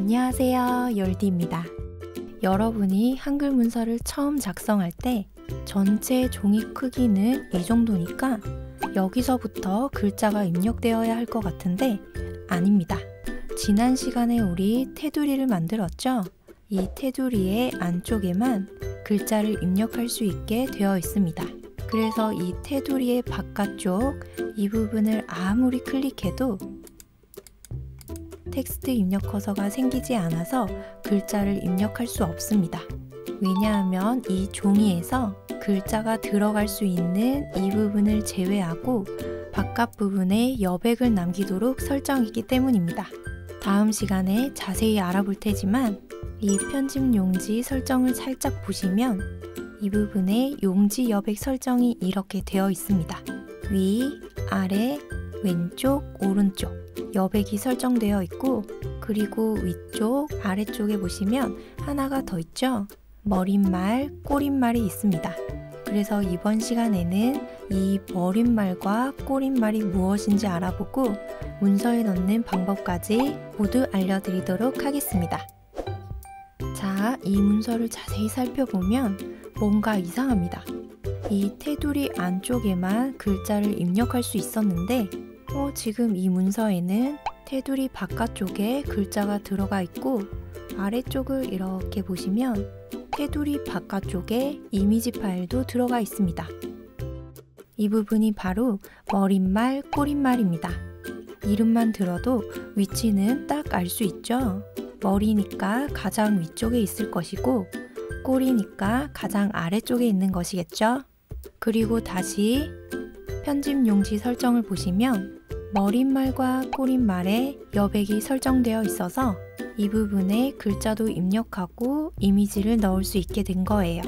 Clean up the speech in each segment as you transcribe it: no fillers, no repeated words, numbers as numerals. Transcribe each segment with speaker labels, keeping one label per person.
Speaker 1: 안녕하세요, 열디입니다. 여러분이 한글 문서를 처음 작성할 때 전체 종이 크기는 이 정도니까 여기서부터 글자가 입력되어야 할 것 같은데 아닙니다. 지난 시간에 우리 테두리를 만들었죠? 이 테두리의 안쪽에만 글자를 입력할 수 있게 되어 있습니다. 그래서 이 테두리의 바깥쪽 이 부분을 아무리 클릭해도 텍스트 입력 커서가 생기지 않아서 글자를 입력할 수 없습니다. 왜냐하면 이 종이에서 글자가 들어갈 수 있는 이 부분을 제외하고 바깥 부분에 여백을 남기도록 설정이기 때문입니다. 다음 시간에 자세히 알아볼 테지만 이 편집 용지 설정을 살짝 보시면 이 부분에 용지 여백 설정이 이렇게 되어 있습니다. 위, 아래, 왼쪽, 오른쪽 여백이 설정되어 있고 그리고 위쪽, 아래쪽에 보시면 하나가 더 있죠? 머릿말, 꼬릿말이 있습니다. 그래서 이번 시간에는 이 머릿말과 꼬릿말이 무엇인지 알아보고 문서에 넣는 방법까지 모두 알려드리도록 하겠습니다. 자, 이 문서를 자세히 살펴보면 뭔가 이상합니다. 이 테두리 안쪽에만 글자를 입력할 수 있었는데 지금 이 문서에는 테두리 바깥쪽에 글자가 들어가 있고 아래쪽을 이렇게 보시면 테두리 바깥쪽에 이미지 파일도 들어가 있습니다. 이 부분이 바로 머릿말, 꼬릿말입니다. 이름만 들어도 위치는 딱 알 수 있죠? 머리니까 가장 위쪽에 있을 것이고 꼬리니까 가장 아래쪽에 있는 것이겠죠? 그리고 다시 편집 용지 설정을 보시면 머릿말과 꼬릿말에 여백이 설정되어 있어서 이 부분에 글자도 입력하고 이미지를 넣을 수 있게 된 거예요.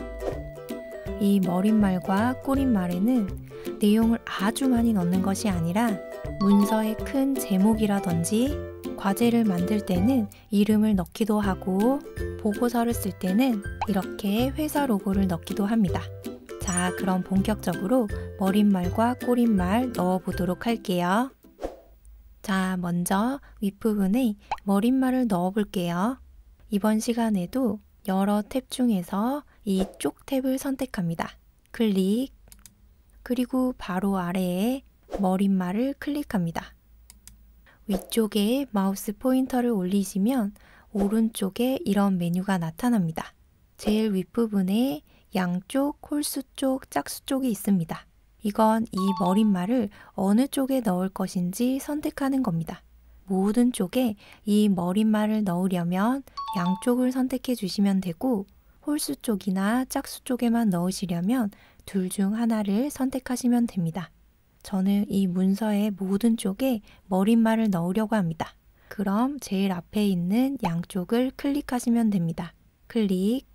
Speaker 1: 이 머릿말과 꼬릿말에는 내용을 아주 많이 넣는 것이 아니라 문서의 큰 제목이라든지 과제를 만들 때는 이름을 넣기도 하고 보고서를 쓸 때는 이렇게 회사 로고를 넣기도 합니다. 자, 그럼 본격적으로 머릿말과 꼬릿말 넣어보도록 할게요. 자, 먼저 윗부분에 머릿말을 넣어볼게요. 이번 시간에도 여러 탭 중에서 이쪽 탭을 선택합니다. 클릭, 그리고 바로 아래에 머릿말을 클릭합니다. 위쪽에 마우스 포인터를 올리시면 오른쪽에 이런 메뉴가 나타납니다. 제일 윗부분에 양쪽, 홀수 쪽, 짝수 쪽이 있습니다. 이건 이 머릿말을 어느 쪽에 넣을 것인지 선택하는 겁니다. 모든 쪽에 이 머릿말을 넣으려면 양쪽을 선택해 주시면 되고 홀수 쪽이나 짝수 쪽에만 넣으시려면 둘 중 하나를 선택하시면 됩니다. 저는 이 문서의 모든 쪽에 머릿말을 넣으려고 합니다. 그럼 제일 앞에 있는 양쪽을 클릭하시면 됩니다. 클릭.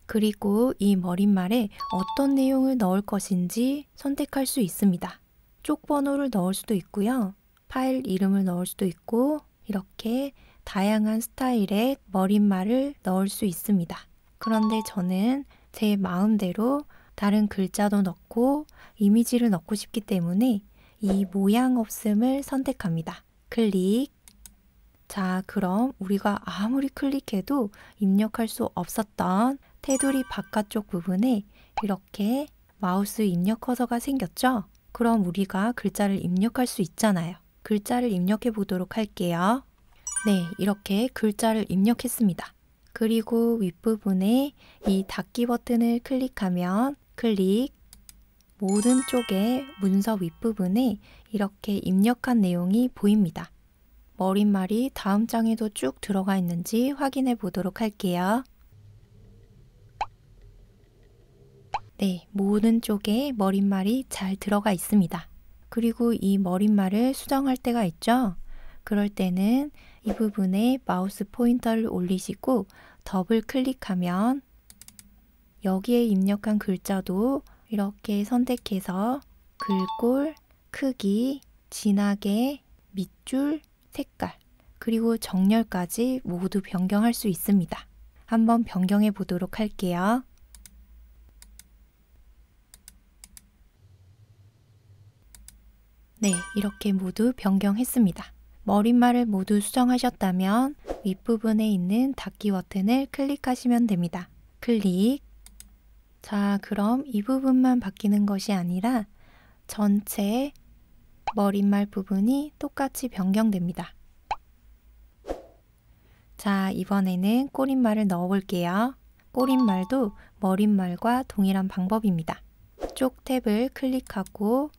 Speaker 1: 그리고 이 머릿말에 어떤 내용을 넣을 것인지 선택할 수 있습니다. 쪽 번호를 넣을 수도 있고요. 파일 이름을 넣을 수도 있고 이렇게 다양한 스타일의 머릿말을 넣을 수 있습니다. 그런데 저는 제 마음대로 다른 글자도 넣고 이미지를 넣고 싶기 때문에 이 모양 없음을 선택합니다. 클릭. 자, 그럼 우리가 아무리 클릭해도 입력할 수 없었던 테두리 바깥쪽 부분에 이렇게 마우스 입력 커서가 생겼죠? 그럼 우리가 글자를 입력할 수 있잖아요. 글자를 입력해 보도록 할게요. 네, 이렇게 글자를 입력했습니다. 그리고 윗부분에 이 닫기 버튼을 클릭하면 클릭, 모든 쪽에 문서 윗부분에 이렇게 입력한 내용이 보입니다. 머릿말이 다음 장에도 쭉 들어가 있는지 확인해 보도록 할게요. 네, 모든 쪽에 머릿말이 잘 들어가 있습니다. 그리고 이 머릿말을 수정할 때가 있죠? 그럴 때는 이 부분에 마우스 포인터를 올리시고 더블 클릭하면 여기에 입력한 글자도 이렇게 선택해서 글꼴, 크기, 진하게, 밑줄, 색깔, 그리고 정렬까지 모두 변경할 수 있습니다. 한번 변경해 보도록 할게요. 네, 이렇게 모두 변경했습니다. 머릿말을 모두 수정하셨다면 윗부분에 있는 닫기 버튼을 클릭하시면 됩니다. 클릭. 자, 그럼 이 부분만 바뀌는 것이 아니라 전체 머릿말 부분이 똑같이 변경됩니다. 자, 이번에는 꼬릿말을 넣어 볼게요. 꼬릿말도 머릿말과 동일한 방법입니다. 쪽 탭을 클릭하고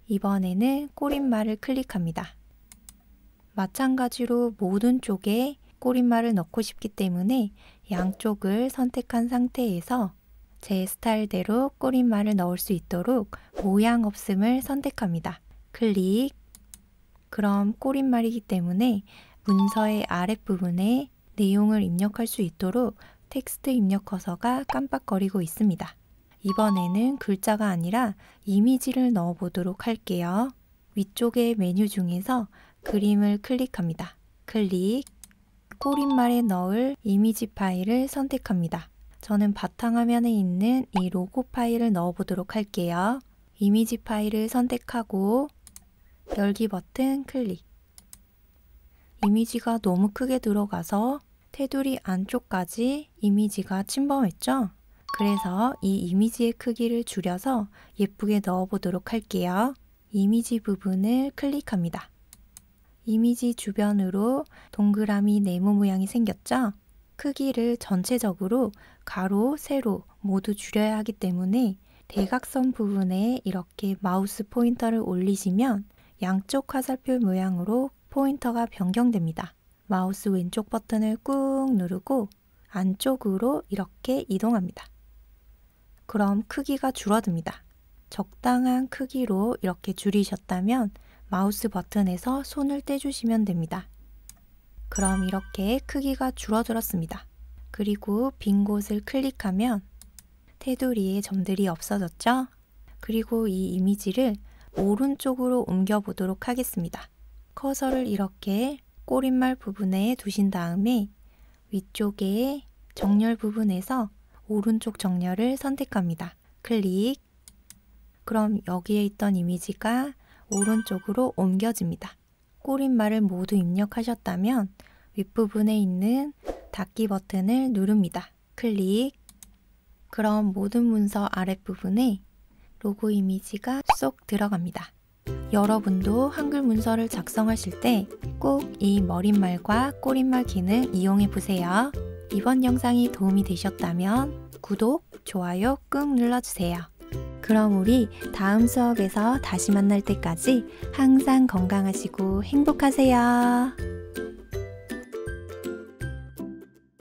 Speaker 1: 이번에는 꼬릿말을 클릭합니다. 마찬가지로 모든 쪽에 꼬릿말을 넣고 싶기 때문에 양쪽을 선택한 상태에서 제 스타일대로 꼬릿말을 넣을 수 있도록 모양 없음을 선택합니다. 클릭. 그럼 꼬릿말이기 때문에 문서의 아랫부분에 내용을 입력할 수 있도록 텍스트 입력 커서가 깜빡거리고 있습니다. 이번에는 글자가 아니라 이미지를 넣어 보도록 할게요. 위쪽의 메뉴 중에서 그림을 클릭합니다. 클릭. 꼬릿말에 넣을 이미지 파일을 선택합니다. 저는 바탕화면에 있는 이 로고 파일을 넣어 보도록 할게요. 이미지 파일을 선택하고 열기 버튼 클릭. 이미지가 너무 크게 들어가서 테두리 안쪽까지 이미지가 침범했죠? 그래서 이 이미지의 크기를 줄여서 예쁘게 넣어 보도록 할게요. 이미지 부분을 클릭합니다. 이미지 주변으로 동그라미 네모 모양이 생겼죠? 크기를 전체적으로 가로, 세로 모두 줄여야 하기 때문에 대각선 부분에 이렇게 마우스 포인터를 올리시면 양쪽 화살표 모양으로 포인터가 변경됩니다. 마우스 왼쪽 버튼을 꾹 누르고 안쪽으로 이렇게 이동합니다. 그럼 크기가 줄어듭니다. 적당한 크기로 이렇게 줄이셨다면 마우스 버튼에서 손을 떼주시면 됩니다. 그럼 이렇게 크기가 줄어들었습니다. 그리고 빈 곳을 클릭하면 테두리에 점들이 없어졌죠? 그리고 이 이미지를 오른쪽으로 옮겨 보도록 하겠습니다. 커서를 이렇게 꼬릿말 부분에 두신 다음에 위쪽에 정렬 부분에서 오른쪽 정렬을 선택합니다. 클릭. 그럼 여기에 있던 이미지가 오른쪽으로 옮겨집니다. 꼬릿말을 모두 입력하셨다면 윗부분에 있는 닫기 버튼을 누릅니다. 클릭. 그럼 모든 문서 아랫부분에 로고 이미지가 쏙 들어갑니다. 여러분도 한글 문서를 작성하실 때 꼭 이 머릿말과 꼬릿말 기능 이용해 보세요. 이번 영상이 도움이 되셨다면 구독, 좋아요 꾹 눌러주세요. 그럼 우리 다음 수업에서 다시 만날 때까지 항상 건강하시고 행복하세요.